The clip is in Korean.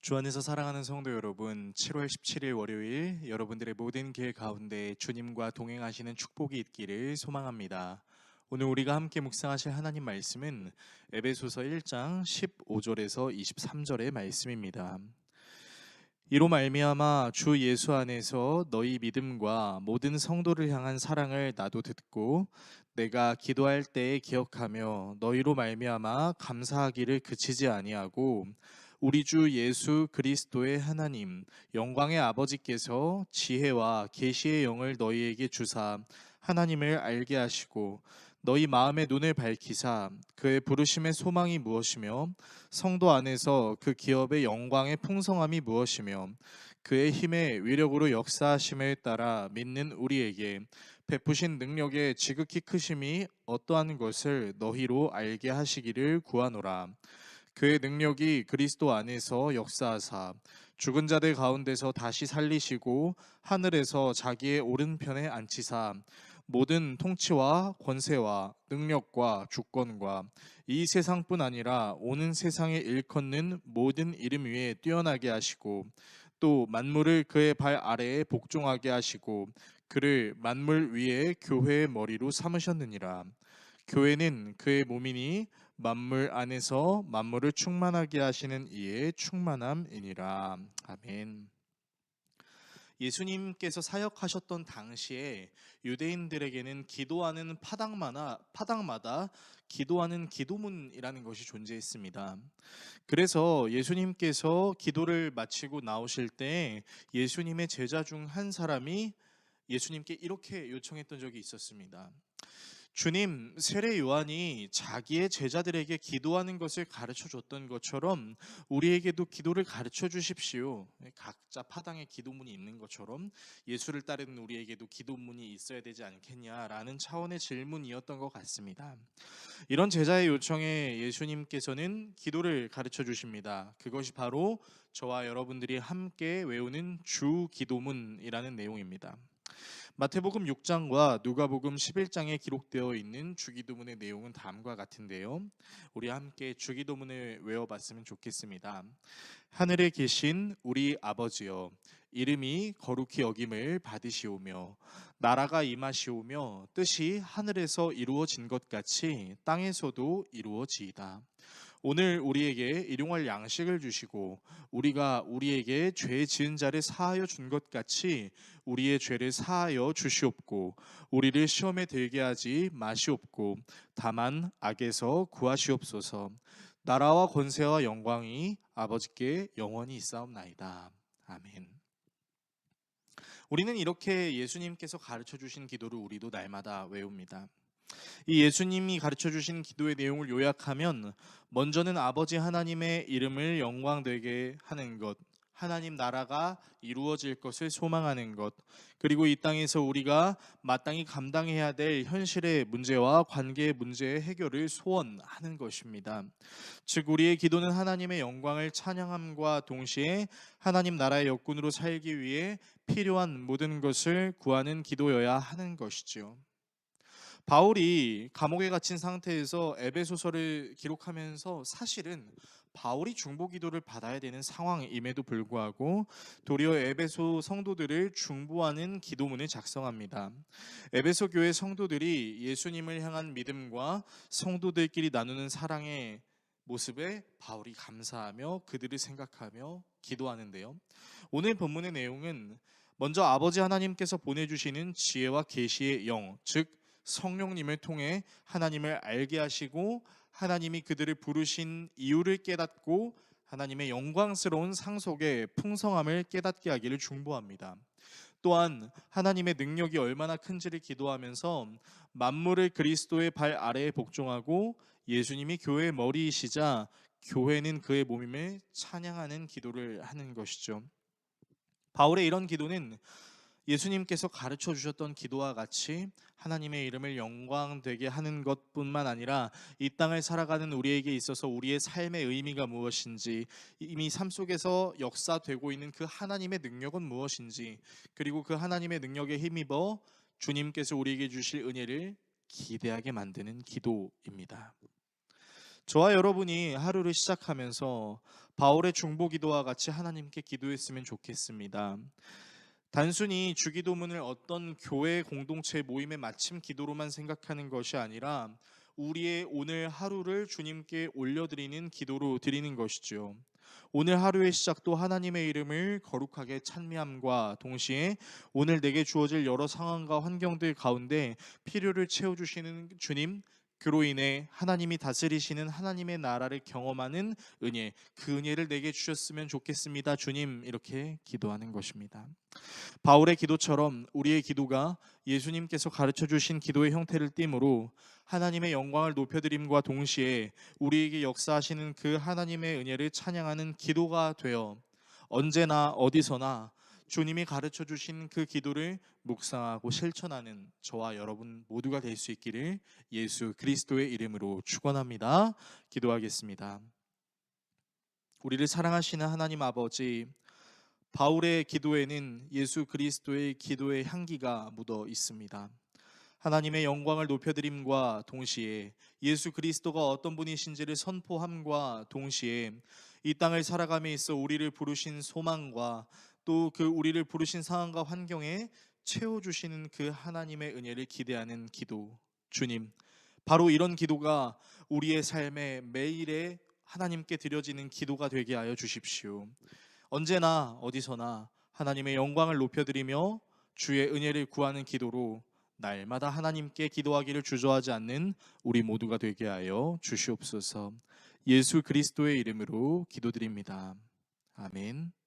주 안에서 사랑하는 성도 여러분, 7월 17일 월요일 여러분들의 모든 길 가운데 주님과 동행하시는 축복이 있기를 소망합니다. 오늘 우리가 함께 묵상하실 하나님 말씀은 에베소서 1장 15절에서 23절의 말씀입니다. 이로 말미암아 주 예수 안에서 너희 믿음과 모든 성도를 향한 사랑을 나도 듣고 내가 기도할 때에 기억하며 너희로 말미암아 감사하기를 그치지 아니하고 우리 주 예수 그리스도의 하나님 영광의 아버지께서 지혜와 계시의 영을 너희에게 주사 하나님을 알게 하시고 너희 마음의 눈을 밝히사 그의 부르심의 소망이 무엇이며 성도 안에서 그 기업의 영광의 풍성함이 무엇이며 그의 힘의 위력으로 역사하심을 따라 믿는 우리에게 베푸신 능력의 지극히 크심이 어떠한 것을 너희로 알게 하시기를 구하노라. 그의 능력이 그리스도 안에서 역사하사 죽은 자들 가운데서 다시 살리시고 하늘에서 자기의 오른편에 앉히사 모든 통치와 권세와 능력과 주권과 이 세상뿐 아니라 오는 세상에 일컫는 모든 이름 위에 뛰어나게 하시고 또 만물을 그의 발 아래에 복종하게 하시고 그를 만물 위에 교회의 머리로 삼으셨느니라. 교회는 그의 몸이니 만물 안에서 만물을 충만하게 하시는 이의 충만함이니라. 아멘. 예수님께서 사역하셨던 당시에 유대인들에게는 기도하는 파당마다 기도하는 기도문이라는 것이 존재했습니다. 그래서 예수님께서 기도를 마치고 나오실 때 예수님의 제자 중 한 사람이 예수님께 이렇게 요청했던 적이 있었습니다. 주님, 세례 요한이 자기의 제자들에게 기도하는 것을 가르쳐 줬던 것처럼 우리에게도 기도를 가르쳐 주십시오. 각자 파당의 기도문이 있는 것처럼 예수를 따르는 우리에게도 기도문이 있어야 되지 않겠냐라는 차원의 질문이었던 것 같습니다. 이런 제자의 요청에 예수님께서는 기도를 가르쳐 주십니다. 그것이 바로 저와 여러분들이 함께 외우는 주 기도문이라는 내용입니다. 마태복음 6장과 누가복음 11장에 기록되어 있는 주기도문의 내용은 다음과 같은데요. 우리 함께 주기도문을 외워봤으면 좋겠습니다. 하늘에 계신 우리 아버지여, 이름이 거룩히 여김을 받으시오며 나라가 임하시오며 뜻이 하늘에서 이루어진 것 같이 땅에서도 이루어지이다. 오늘 우리에게 일용할 양식을 주시고 우리가 우리에게 죄 지은 자를 사하여 준 것 같이 우리의 죄를 사하여 주시옵고 우리를 시험에 들게 하지 마시옵고 다만 악에서 구하시옵소서. 나라와 권세와 영광이 아버지께 영원히 있사옵나이다. 아멘. 우리는 이렇게 예수님께서 가르쳐 주신 기도를 우리도 날마다 외웁니다. 이 예수님이 가르쳐 주신 기도의 내용을 요약하면 먼저는 아버지 하나님의 이름을 영광되게 하는 것, 하나님 나라가 이루어질 것을 소망하는 것, 그리고 이 땅에서 우리가 마땅히 감당해야 될 현실의 문제와 관계의 문제의 해결을 소원하는 것입니다. 즉 우리의 기도는 하나님의 영광을 찬양함과 동시에 하나님 나라의 역군으로 살기 위해 필요한 모든 것을 구하는 기도여야 하는 것이지요. 바울이 감옥에 갇힌 상태에서 에베소서를 기록하면서 사실은 바울이 중보기도를 받아야 되는 상황임에도 불구하고 도리어 에베소 성도들을 중보하는 기도문을 작성합니다. 에베소 교회 성도들이 예수님을 향한 믿음과 성도들끼리 나누는 사랑의 모습에 바울이 감사하며 그들을 생각하며 기도하는데요. 오늘 본문의 내용은 먼저 아버지 하나님께서 보내주시는 지혜와 계시의 영, 즉 성령님을 통해 하나님을 알게 하시고 하나님이 그들을 부르신 이유를 깨닫고 하나님의 영광스러운 상속의 풍성함을 깨닫게 하기를 중보합니다. 또한 하나님의 능력이 얼마나 큰지를 기도하면서 만물을 그리스도의 발 아래에 복종하고 예수님이 교회의 머리이시자 교회는 그의 몸임을 찬양하는 기도를 하는 것이죠. 바울의 이런 기도는 예수님께서 가르쳐 주셨던 기도와 같이 하나님의 이름을 영광되게 하는 것뿐만 아니라 이 땅을 살아가는 우리에게 있어서 우리의 삶의 의미가 무엇인지, 이미 삶 속에서 역사되고 있는 그 하나님의 능력은 무엇인지, 그리고 그 하나님의 능력에 힘입어 주님께서 우리에게 주실 은혜를 기대하게 만드는 기도입니다. 저와 여러분이 하루를 시작하면서 바울의 중보기도와 같이 하나님께 기도했으면 좋겠습니다. 단순히 주기도문을 어떤 교회 공동체 모임의 마침 기도로만 생각하는 것이 아니라 우리의 오늘 하루를 주님께 올려드리는 기도로 드리는 것이죠. 오늘 하루의 시작도 하나님의 이름을 거룩하게 찬미함과 동시에 오늘 내게 주어질 여러 상황과 환경들 가운데 필요를 채워주시는 주님, 그로 인해 하나님이 다스리시는 하나님의 나라를 경험하는 은혜, 그 은혜를 내게 주셨으면 좋겠습니다. 주님, 이렇게 기도하는 것입니다. 바울의 기도처럼 우리의 기도가 예수님께서 가르쳐 주신 기도의 형태를 띠므로 하나님의 영광을 높여드림과 동시에 우리에게 역사하시는 그 하나님의 은혜를 찬양하는 기도가 되어 언제나 어디서나 주님이 가르쳐 주신 그 기도를 묵상하고 실천하는 저와 여러분 모두가 될 수 있기를 예수 그리스도의 이름으로 축원합니다. 기도하겠습니다. 우리를 사랑하시는 하나님 아버지, 바울의 기도에는 예수 그리스도의 기도의 향기가 묻어 있습니다. 하나님의 영광을 높여드림과 동시에 예수 그리스도가 어떤 분이신지를 선포함과 동시에 이 땅을 살아감에 있어 우리를 부르신 소망과 또 그 우리를 부르신 상황과 환경에 채워주시는 그 하나님의 은혜를 기대하는 기도. 주님, 바로 이런 기도가 우리의 삶의 매일의 하나님께 드려지는 기도가 되게 하여 주십시오. 언제나 어디서나 하나님의 영광을 높여드리며 주의 은혜를 구하는 기도로 날마다 하나님께 기도하기를 주저하지 않는 우리 모두가 되게 하여 주시옵소서. 예수 그리스도의 이름으로 기도드립니다. 아멘.